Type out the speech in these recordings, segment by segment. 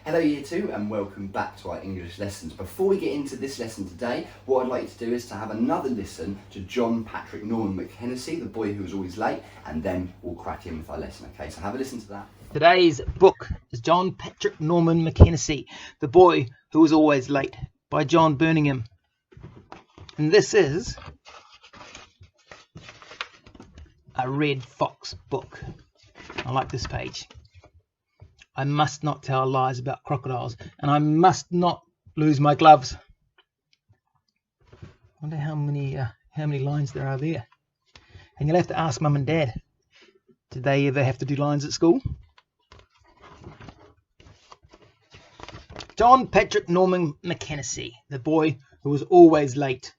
Hello Year 2 and welcome back to our English lessons. Before we get into this lesson today, what I'd like you to do is to have another listen to John Patrick Norman McHenessy, the boy who was always late, and then we'll crack in with our lesson, okay? So have a listen to that. Today's book is John Patrick Norman McHenessy, The Boy Who Was Always Late, by John Birmingham. And this is a Red Fox book. I like this page. I must not tell lies about crocodiles, and I must not lose my gloves. I wonder how many lines there are there. And you'll have to ask Mum and Dad, did they ever have to do lines at school? John Patrick Norman McHenessy, the boy who was always late.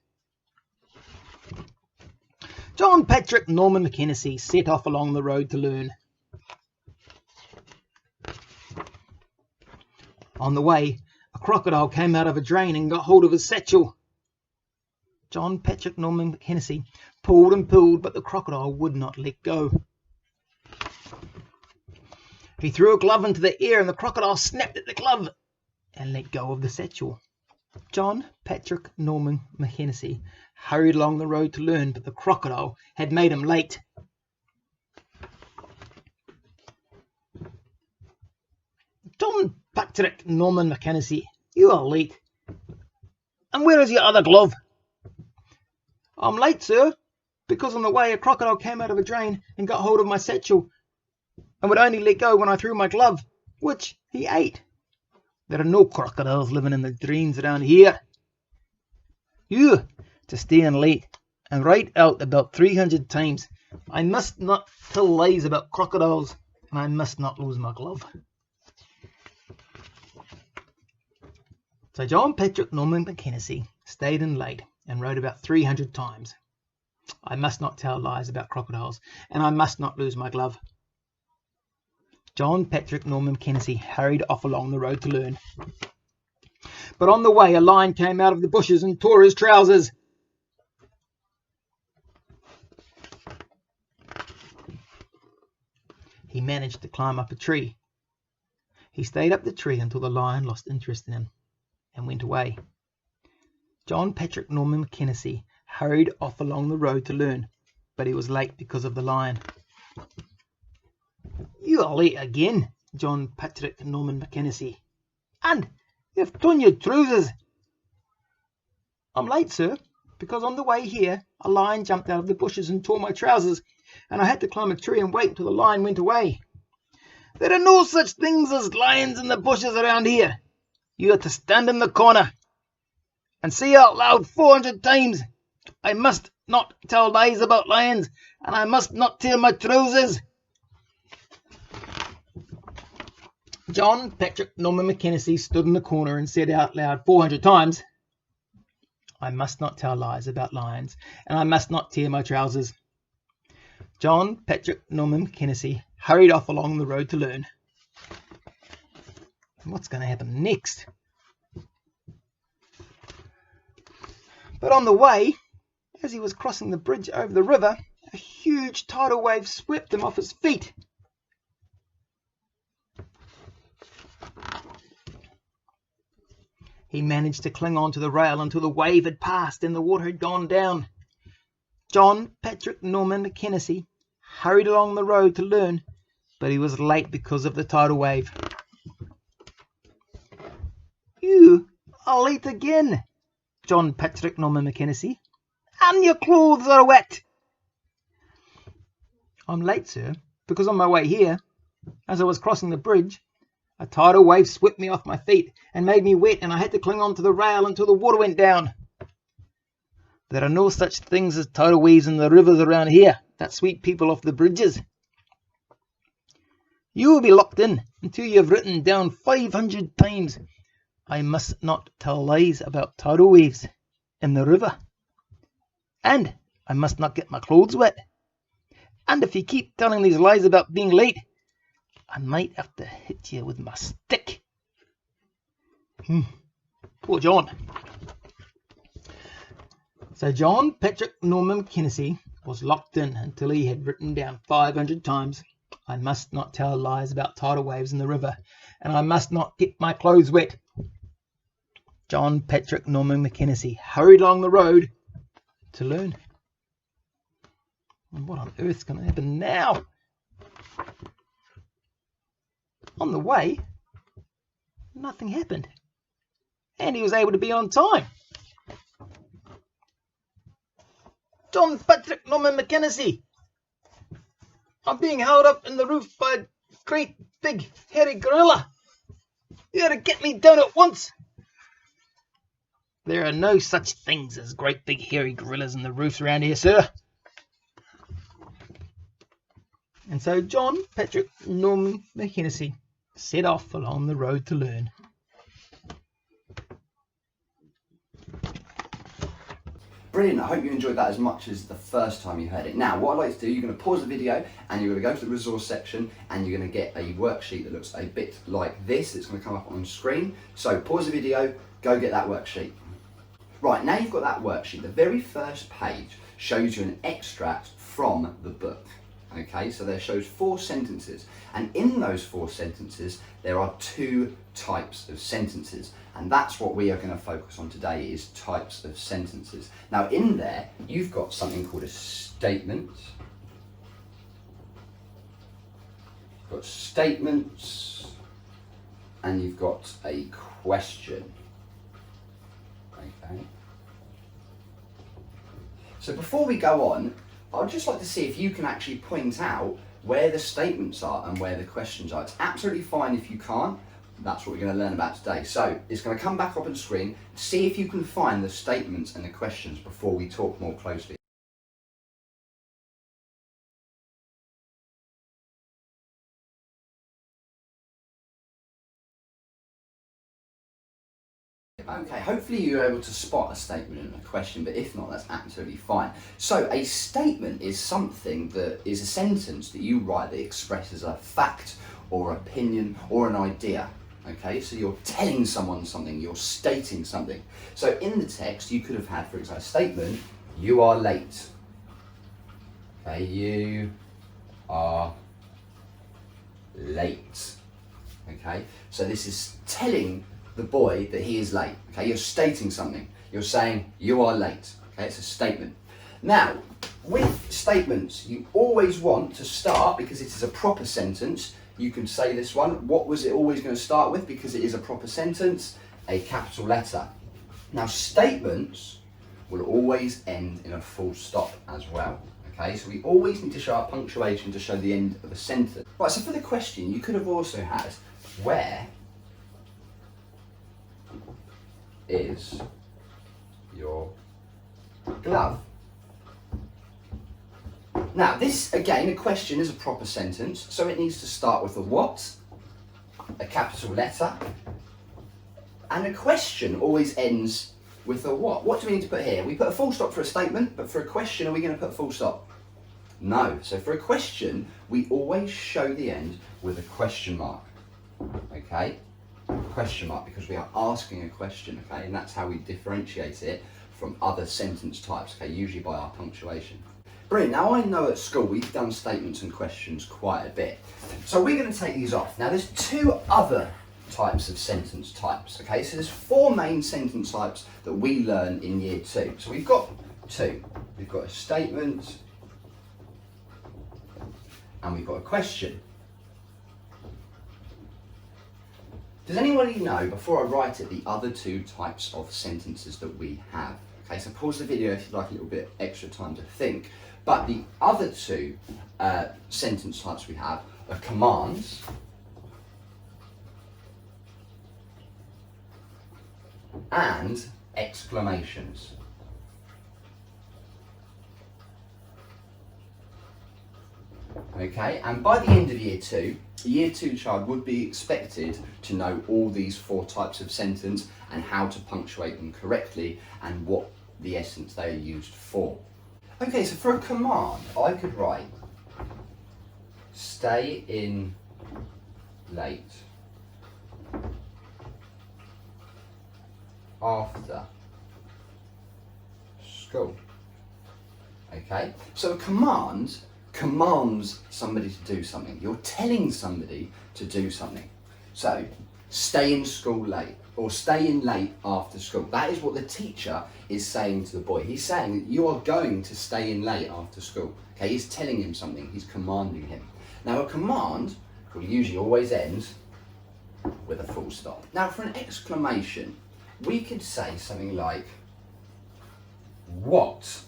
John Patrick Norman McHenessy set off along the road to learn. On the way, a crocodile came out of a drain and got hold of his satchel. John Patrick Norman McHenessy pulled and pulled, but the crocodile would not let go. He threw a glove into the air and the crocodile snapped at the glove and let go of the satchel. John Patrick Norman McHenessy hurried along the road to learn, but the crocodile had made him late. John Patrick Norman McHenessy, you are late. And where is your other glove? I'm late, sir, because on the way a crocodile came out of a drain and got hold of my satchel and would only let go when I threw my glove, which he ate. There are no crocodiles living in the drains around here. You, to stay in late and write out about 300 times, I must not tell lies about crocodiles, and I must not lose my glove. So John Patrick Norman McHenessy stayed in late and wrote about 300 times. I must not tell lies about crocodiles, and I must not lose my glove. John Patrick Norman McHenessy hurried off along the road to learn. But on the way, a lion came out of the bushes and tore his trousers. He managed to climb up a tree. He stayed up the tree until the lion lost interest in him and went away. John Patrick Norman McHenessy hurried off along the road to learn, but he was late because of the lion. You are late again, John Patrick Norman McHenessy. And you've torn your trousers. I'm late, sir, because on the way here a lion jumped out of the bushes and tore my trousers, and I had to climb a tree and wait until the lion went away. There are no such things as lions in the bushes around here. You are to stand in the corner and say out loud 400 times, I must not tell lies about lions, and I must not tear my trousers. John Patrick Norman McHenessy stood in the corner and said out loud 400 times, I must not tell lies about lions, and I must not tear my trousers. John Patrick Norman McHenessy hurried off along the road to learn. And what's going to happen next? But on the way, as he was crossing the bridge over the river, a huge tidal wave swept him off his feet. He managed to cling on to the rail until the wave had passed and the water had gone down. John Patrick Norman McHenessy hurried along the road to learn, but he was late because of the tidal wave. You are late again, John Patrick Norman McHenessy, and your clothes are wet. I'm late, sir, because on my way here, as I was crossing the bridge, a tidal wave swept me off my feet and made me wet, and I had to cling on to the rail until the water went down. There are no such things as tidal waves in the rivers around here that sweep people off the bridges. You will be locked in until you have written down 500 times, I must not tell lies about tidal waves in the river. And I must not get my clothes wet. And if you keep telling these lies about being late, I might have to hit you with my stick. Poor John. So John Patrick Norman McHenessy was locked in until he had written down 500 times, I must not tell lies about tidal waves in the river, and I must not get my clothes wet. John Patrick Norman McKenzie hurried along the road to learn. And what on earth's going to happen now? On the way, nothing happened, and he was able to be on time. John Patrick Norman McKenzie, I'm being held up in the roof by a great big hairy gorilla. You gotta get me down at once. There are no such things as great big hairy gorillas in the roofs around here, sir. And so John Patrick Norman McKenzie set off along the road to learn. Brilliant, I hope you enjoyed that as much as the first time you heard it. Now, what I'd like to do, you're going to pause the video and you're going to go to the resource section and you're going to get a worksheet that looks a bit like this. It's going to come up on screen. So pause the video, go get that worksheet. Right, now you've got that worksheet. The very first page shows you an extract from the book. Okay, so there shows 4 sentences, and in those 4 sentences there are 2 types of sentences, and that's what we are going to focus on today, is types of sentences. Now in there you've got something called a statement, you've got statements, and you've got a question. Okay, so before we go on, I'd just like to see if you can actually point out where the statements are and where the questions are. It's absolutely fine if you can't. That's what we're going to learn about today. So it's going to come back up on screen. See if you can find the statements and the questions before we talk more closely. Okay, hopefully you're able to spot a statement and a question, but if not, that's absolutely fine. So a statement is something that is a sentence that you write that expresses a fact or opinion or an idea. Okay, so you're telling someone something, you're stating something. So in the text, you could have had, for example, a statement, you are late. Okay, you are late. Okay, so this is telling the boy that he is late. Okay, you're stating something. You're saying you are late. Okay, it's a statement. Now, with statements, you always want to start, because it is a proper sentence. You can say this one. What was it always going to start with? Because it is a proper sentence, a capital letter. Now, statements will always end in a full stop as well. Okay, so we always need to show our punctuation to show the end of a sentence. Right, so for the question, you could have also had, where is your glove? Now this, again, a question is a proper sentence, so it needs to start with a what, a capital letter, and a question always ends with a what. What do we need to put here? We put a full stop for a statement, but for a question, are we going to put a full stop? No. So for a question, we always show the end with a question mark. Okay? Question mark, because we are asking a question, okay, and that's how we differentiate it from other sentence types, okay, usually by our punctuation. Brilliant. Now I know at school we've done statements and questions quite a bit, so we're going to take these off. Now there's 2 other types of sentence types, okay, so there's 4 main sentence types that we learn in year 2. So we've got 2. We've got a statement and we've got a question. Does anybody know, before I write it, the other 2 types of sentences that we have? Okay, so pause the video if you'd like a little bit extra time to think. But the other 2 sentence types we have are commands and exclamations. Okay, and by the end of year 2, a year 2 child would be expected to know all these 4 types of sentence and how to punctuate them correctly and what the essence they are used for. Okay, so for a command, I could write, stay in late after school. Okay, so a command commands somebody to do something. You're telling somebody to do something. So, stay in school late, or stay in late after school. That is what the teacher is saying to the boy. He's saying that you are going to stay in late after school. Okay, he's telling him something, he's commanding him. Now a command will usually always end with a full stop. Now for an exclamation, we could say something like, what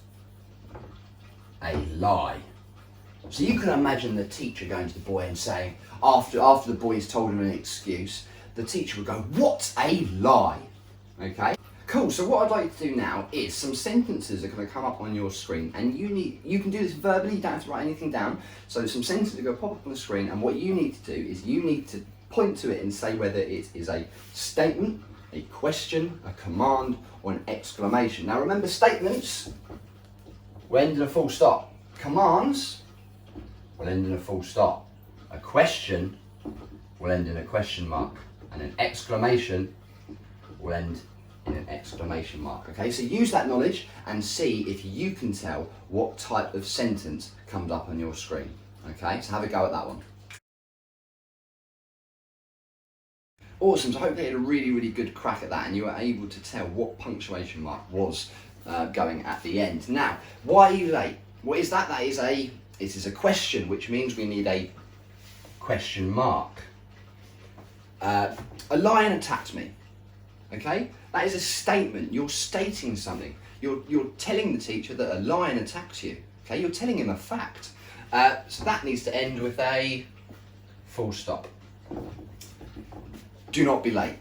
a lie. So you can imagine the teacher going to the boy and saying, after the boy's told him an excuse, the teacher would go, what a lie. Okay, cool. So what I'd like to do now is some sentences are going to come up on your screen, and you can do this verbally, you don't have to write anything down. So some sentences are going to pop up on the screen, and what you need to do is you need to point to it and say whether it is a statement, a question, a command, or an exclamation. Now remember, statements will end in a full stop. Commands will end in a full stop. A question will end in a question mark. And an exclamation will end in an exclamation mark. Okay, so use that knowledge and see if you can tell what type of sentence comes up on your screen. Okay, so have a go at that one. Awesome, so I hope you had a really good crack at that and you were able to tell what punctuation mark was going at the end. Now, why are you late? What is that? It is a question, which means we need a question mark. A lion attacked me. Okay, that is a statement. You're stating something. You're telling the teacher that a lion attacked you. Okay, you're telling him a fact. So that needs to end with a full stop. Do not be late.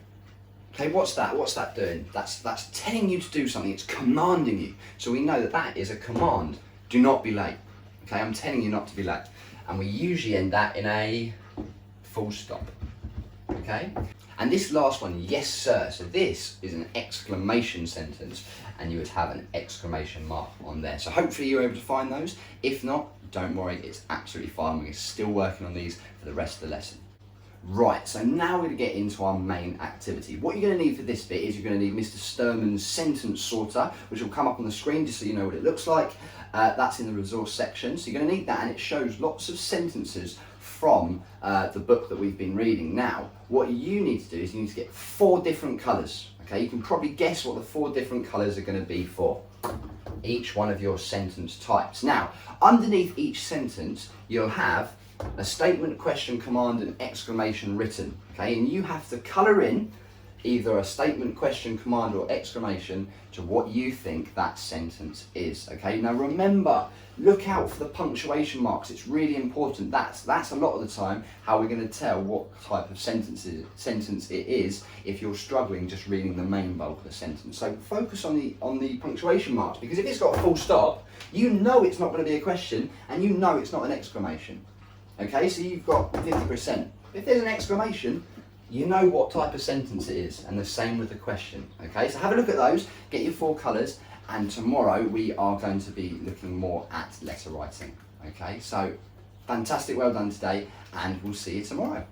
Okay, what's that? What's that doing? That's telling you to do something. It's commanding you. So we know that that is a command. Do not be late. Okay, I'm telling you not to be late. And we usually end that in a full stop. Okay, and this last one, yes sir, so this is an exclamation sentence and you would have an exclamation mark on there. So hopefully you're able to find those. If not, don't worry, it's absolutely fine. We're still working on these for the rest of the lesson. Right, so now we're going to get into our main activity. What you're going to need for this bit is you're going to need Mr. Sturman's sentence sorter, which will come up on the screen just so you know what it looks like. That's in the resource section, so you're going to need that, and it shows lots of sentences from the book that we've been reading. Now, what you need to do is you need to get 4 different colours. Okay, you can probably guess what the 4 different colours are going to be for each one of your sentence types. Now, underneath each sentence, you'll have a statement, question, command, and exclamation written. Okay, and you have to colour in either a statement, question, command, or exclamation to what you think that sentence is. Okay, now remember, look out for the punctuation marks. It's really important. That's a lot of the time how we're going to tell what type of sentence it is if you're struggling just reading the main bulk of the sentence. So focus on the punctuation marks, because if it's got a full stop, you know it's not going to be a question, and you know it's not an exclamation. Okay, so you've got 50%. If there's an exclamation, you know what type of sentence it is, and the same with the question. Okay, so have a look at those, get your 4 colours, and tomorrow we are going to be looking more at letter writing. Okay, so fantastic, well done today, and we'll see you tomorrow.